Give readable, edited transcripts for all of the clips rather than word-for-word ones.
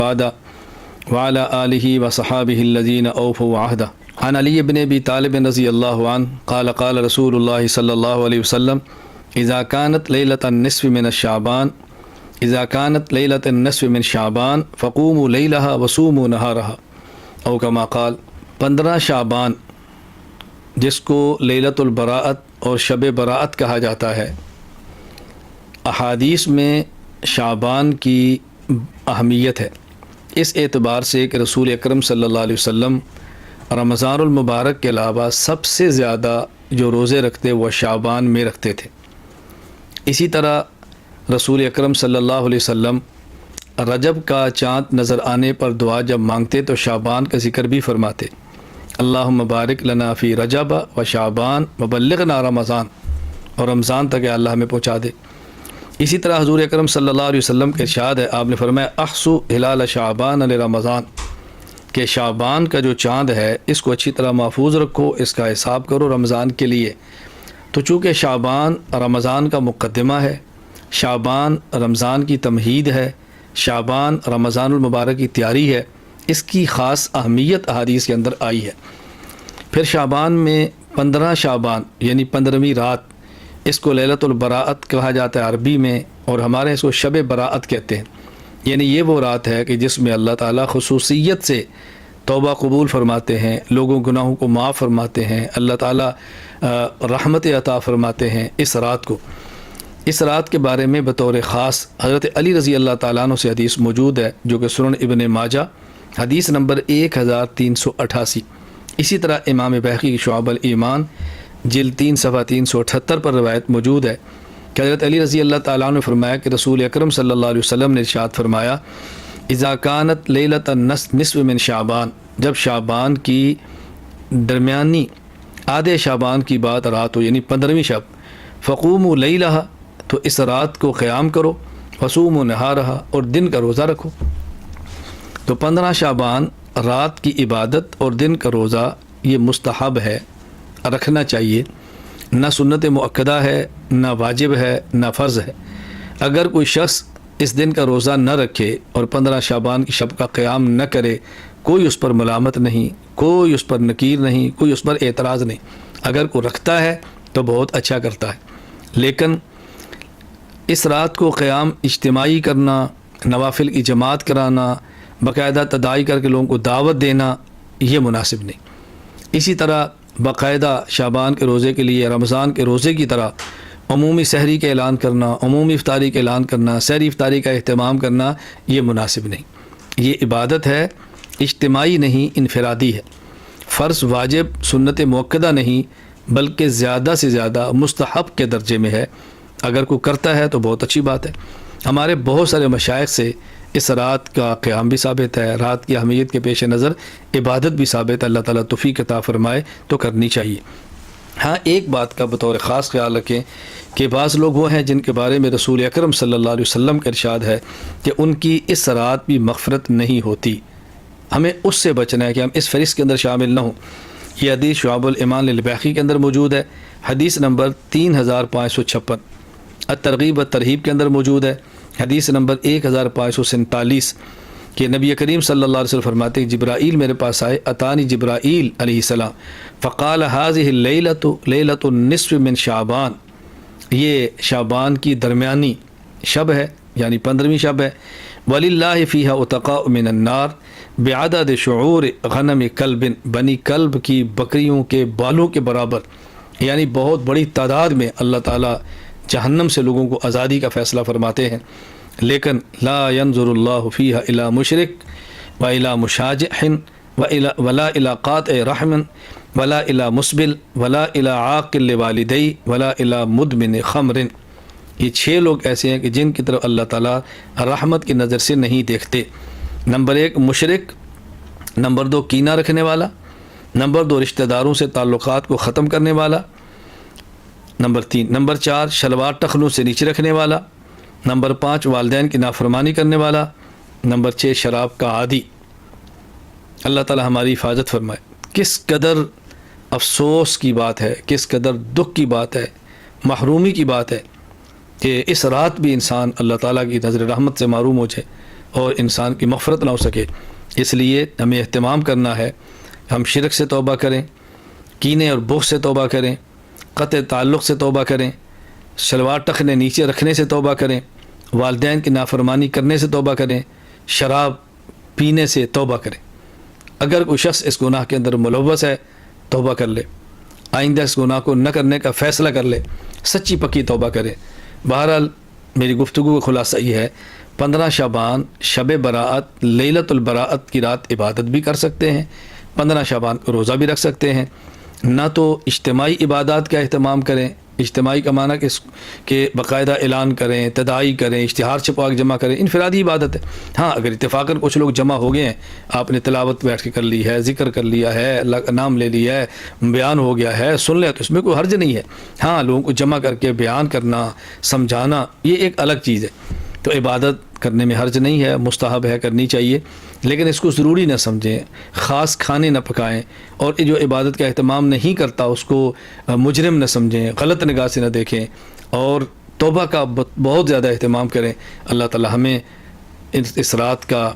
وعلى آله وصحابه الذين أوفوا عهده. عن علي بن أبي طالب رضي الله عنه قال قال رسول الله صلى الله عليه وسلم إذا كانت ليلة النصف من شعبان فقوموا ليلها وصوموا نهارها او كما قال. 15 شعبان جس کو لیلۃ البراءت اور شب براءت کہا جاتا ہے، احادیث میں شعبان کی اہمیت ہے اس اعتبار سے کہ رسول اکرم صلی اللہ علیہ وسلم رمضان المبارک کے علاوہ سب سے زیادہ جو روزے رکھتے وہ شعبان میں رکھتے تھے. اسی طرح رسول اکرم صلی اللہ علیہ وسلم رجب کا چاند نظر آنے پر دعا جب مانگتے تو شعبان کا ذکر بھی فرماتے، اللہم بارک لنا فی رجب و شعبان وبلغنا رمضان، اور رمضان تک اللہ ہمیں پہنچا دے. اسی طرح حضور اکرم صلی اللہ علیہ وسلم کے ارشاد ہے، آپ نے فرمایا احسو ہلال شعبان لرمضان، کہ شعبان کا جو چاند ہے اس کو اچھی طرح محفوظ رکھو، اس کا حساب کرو رمضان کے لیے. تو چونکہ شعبان رمضان کا مقدمہ ہے، شعبان رمضان کی تمہید ہے، شعبان رمضان المبارک کی تیاری ہے، اس کی خاص اہمیت احادیث کے اندر آئی ہے. پھر شعبان میں 15 شعبان یعنی 15ویں رات، اس کو لیلۃ البراءت کہا جاتا ہے عربی میں، اور ہمارے اس کو شب براءت کہتے ہیں. یعنی یہ وہ رات ہے کہ جس میں اللہ تعالیٰ خصوصیت سے توبہ قبول فرماتے ہیں، لوگوں گناہوں کو معاف فرماتے ہیں، اللہ تعالیٰ رحمت عطا فرماتے ہیں. اس رات کے بارے میں بطور خاص حضرت علی رضی اللہ تعالیٰ عنہ سے حدیث موجود ہے جو کہ سنن ابن ماجہ حدیث نمبر 1388. اسی طرح امام بہقی کی شعب الایمان جلد 3 صفحہ 378 پر روایت موجود ہے کہ حضرت علی رضی اللہ تعالیٰ عنہ نے فرمایا کہ رسول اکرم صلی اللہ علیہ وسلم نے ارشاد فرمایا، اذا کانت لیلۃ النصف من شعبان، جب شعبان کی درمیانی آدھے شعبان کی بات رات ہو یعنی 15ویں شب، فقوموا لیلہا، تو اس رات کو قیام کرو، وصوموا نہارہا، اور دن کا روزہ رکھو. تو 15 شعبان رات کی عبادت اور دن کا روزہ یہ مستحب ہے، رکھنا چاہیے، نہ سنت مؤکدہ ہے، نہ واجب ہے، نہ فرض ہے. اگر کوئی شخص اس دن کا روزہ نہ رکھے اور 15 شعبان کی شب کا قیام نہ کرے، کوئی اس پر ملامت نہیں، کوئی اس پر نکیر نہیں، کوئی اس پر اعتراض نہیں. اگر کوئی رکھتا ہے تو بہت اچھا کرتا ہے، لیکن اس رات کو قیام اجتماعی کرنا، نوافل کی جماعت کرانا، باقاعدہ تداعی کر کے لوگوں کو دعوت دینا، یہ مناسب نہیں. اسی طرح باقاعدہ شعبان کے روزے کے لیے رمضان کے روزے کی طرح عمومی سحری کا اعلان کرنا، عمومی افطاری کا اعلان کرنا، سحری افطاری کا اہتمام کرنا، یہ مناسب نہیں. یہ عبادت ہے، اجتماعی نہیں، انفرادی ہے، فرض واجب سنت مؤکدہ نہیں، بلکہ زیادہ سے زیادہ مستحب کے درجے میں ہے. اگر کوئی کرتا ہے تو بہت اچھی بات ہے. ہمارے بہت سارے مشائخ سے اس رات کا قیام بھی ثابت ہے، رات کی اہمیت کے پیش نظر عبادت بھی ثابت ہے. اللہ تعالیٰ توفیق عطا فرمائے تو کرنی چاہیے. ہاں، ایک بات کا بطور خاص خیال رکھیں کہ بعض لوگ وہ ہیں جن کے بارے میں رسول اکرم صلی اللہ علیہ وسلم کا ارشاد ہے کہ ان کی اس رات بھی مغفرت نہیں ہوتی. ہمیں اس سے بچنا ہے کہ ہم اس فہرست کے اندر شامل نہ ہوں. یہ حدیث شعب الایمان للبیہقی کے اندر موجود ہے، حدیث نمبر 3556. الترغیب والترہیب کے اندر موجود ہے، حدیث نمبر 1547 کہ نبی کریم صلی اللہ علیہ وسلم فرماتے ہیں جبرائیل میرے پاس آئے، اتانی جبرائیل علیہ السلام فقال هذه الليلة ليلة النصف من شعبان، یہ شعبان کی درمیانی شب ہے یعنی 15ویں شب ہے. وللہ فیہا اتقاء من النار بعدد شعور غنم کلب، بنی کلب کی بکریوں کے بالوں کے برابر، یعنی بہت بڑی تعداد میں اللہ تعالیٰ جہنم سے لوگوں کو آزادی کا فیصلہ فرماتے ہیں. لیکن لا ينظر اللہ فیہا الی مشرک و الی مشاجح ولا الی قاطع رحم ولا الی مسبل ولا الی عاقل لوالدی ولا الی مدمن خمر. یہ 6 لوگ ایسے ہیں کہ جن کی طرف اللہ تعالیٰ رحمت کی نظر سے نہیں دیکھتے. نمبر 1 مشرک، نمبر 2 کینہ رکھنے والا، نمبر 2 رشتہ داروں سے تعلقات کو ختم کرنے والا، نمبر 3 نمبر 4 شلوار ٹخنوں سے نیچے رکھنے والا، نمبر 5 والدین کی نافرمانی کرنے والا، نمبر 6 شراب کا عادی. اللہ تعالیٰ ہماری حفاظت فرمائے. کس قدر افسوس کی بات ہے، کس قدر دکھ کی بات ہے، محرومی کی بات ہے کہ اس رات بھی انسان اللہ تعالیٰ کی نظر رحمت سے محروم ہو جائے. اور انسان کی مغفرت نہ ہو سکے. اس لیے ہمیں اہتمام کرنا ہے، ہم شرک سے توبہ کریں، کینے اور بغض سے توبہ کریں، قطع تعلق سے توبہ کریں، شلوار ٹخنے نیچے رکھنے سے توبہ کریں، والدین کی نافرمانی کرنے سے توبہ کریں، شراب پینے سے توبہ کریں. اگر کوئی شخص اس گناہ کے اندر ملوث ہے توبہ کر لے، آئندہ اس گناہ کو نہ کرنے کا فیصلہ کر لے، سچی پکی توبہ کرے. بہرحال میری گفتگو کا خلاصہ یہ ہے، 15 شعبان شب براءت لیلۃ البراءت کی رات عبادت بھی کر سکتے ہیں، 15 شعبان کو روزہ بھی رکھ سکتے ہیں. نہ تو اجتماعی عبادات کا اہتمام کریں، اجتماعی کا معنی کہ باقاعدہ اعلان کریں، تداعی کریں، اشتہار چھپوا کے جمع کریں، انفرادی عبادت ہے. ہاں اگر اتفاقاً کچھ لوگ جمع ہو گئے ہیں، آپ نے تلاوت بیٹھ کے کر لی ہے، ذکر کر لیا ہے، اللہ کا نام لے لیا ہے، بیان ہو گیا ہے، سن لیا، تو اس میں کوئی حرج نہیں ہے. ہاں لوگوں کو جمع کر کے بیان کرنا، سمجھانا، یہ ایک الگ چیز ہے. تو عبادت کرنے میں حرج نہیں ہے، مستحب ہے، کرنی چاہیے، لیکن اس کو ضروری نہ سمجھیں، خاص کھانے نہ پکائیں، اور جو عبادت کا اہتمام نہیں کرتا اس کو مجرم نہ سمجھیں، غلط نگاہ سے نہ دیکھیں، اور توبہ کا بہت زیادہ اہتمام کریں. اللہ تعالی ہمیں اس رات کا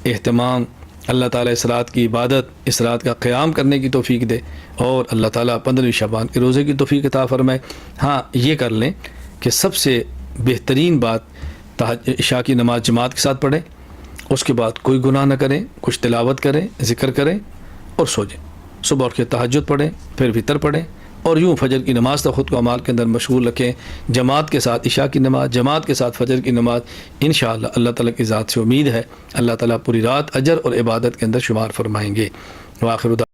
اہتمام، اللہ تعالیٰ اس رات کی عبادت، اس رات کا قیام کرنے کی توفیق دے، اور اللہ تعالیٰ 15 شعبان کے روزے کی توفیق عطا فرمائے. ہاں یہ کر لیں کہ سب سے بہترین بات عشاء کی نماز جماعت کے ساتھ پڑھیں، اس کے بعد کوئی گناہ نہ کریں، کچھ تلاوت کریں، ذکر کریں اور سو جائیں. صبح اٹھ کے تہجد پڑھیں، پھر وتر پڑھیں، اور یوں فجر کی نماز تک خود کو اعمال کے اندر مشغول رکھیں. جماعت کے ساتھ عشاء کی نماز، جماعت کے ساتھ فجر کی نماز، انشاءاللہ اللہ تعالیٰ کی ذات سے امید ہے اللہ تعالیٰ پوری رات اجر اور عبادت کے اندر شمار فرمائیں گے. وآخر